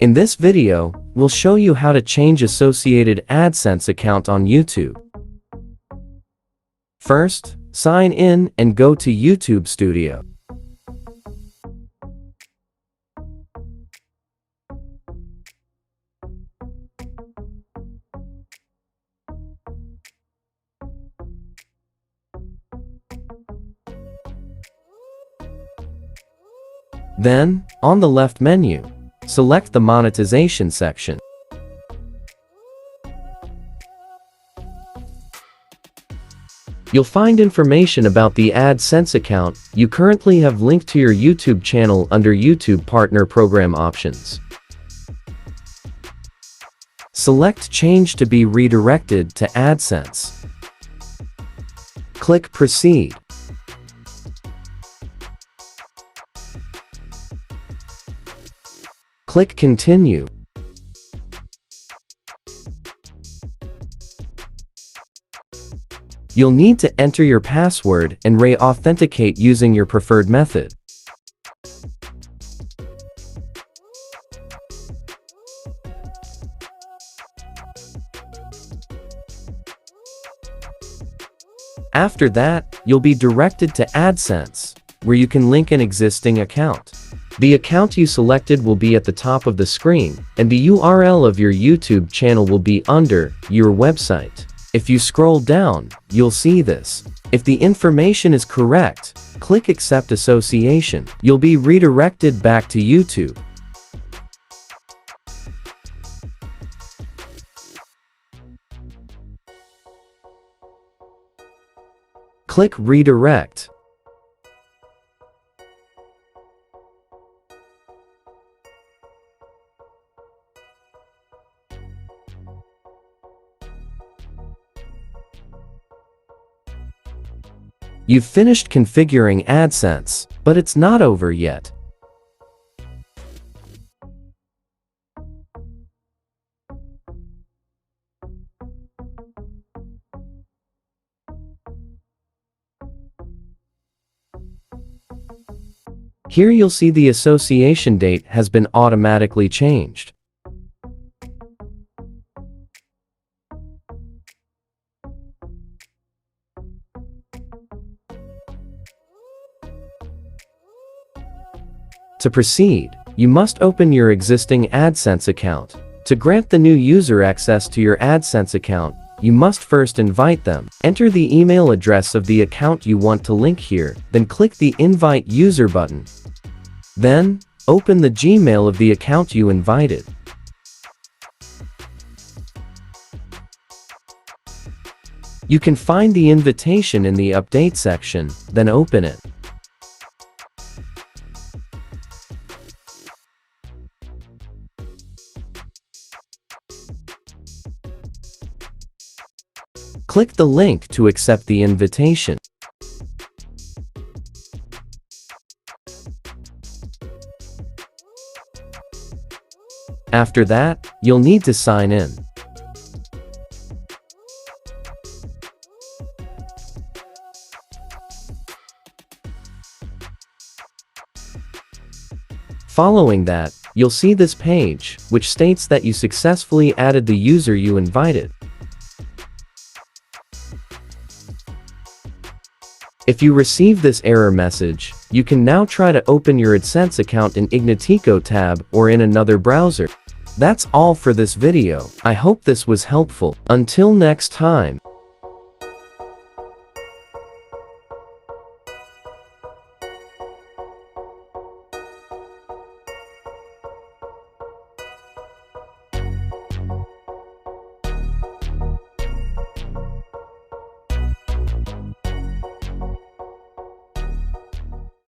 In this video, we'll show you how to change associated AdSense account on YouTube. First, sign in and go to YouTube Studio. Then, on the left menu, select the monetization section. You'll find information about the AdSense account you currently have linked to your YouTube channel under YouTube Partner Program options. Select Change to be redirected to AdSense. Click Proceed. Click Continue. You'll need to enter your password and re-authenticate using your preferred method. After that, you'll be directed to AdSense, where you can link an existing account. The account you selected will be at the top of the screen, and the URL of your YouTube channel will be under your website. If you scroll down, you'll see this. If the information is correct, click Accept Association. You'll be redirected back to YouTube. Click Redirect. You've finished configuring AdSense, but it's not over yet. Here you'll see the association date has been automatically changed. To proceed, you must open your existing AdSense account. To grant the new user access to your AdSense account, you must first invite them. Enter the email address of the account you want to link here, then click the Invite User button. Then, open the Gmail of the account you invited. You can find the invitation in the Update section, then open it. Click the link to accept the invitation. After that, you'll need to sign in. Following that, you'll see this page, which states that you successfully added the user you invited. If you receive this error message, you can now try to open your AdSense account in Ignatico tab or in another browser. That's all for this video. I hope this was helpful. Until next time.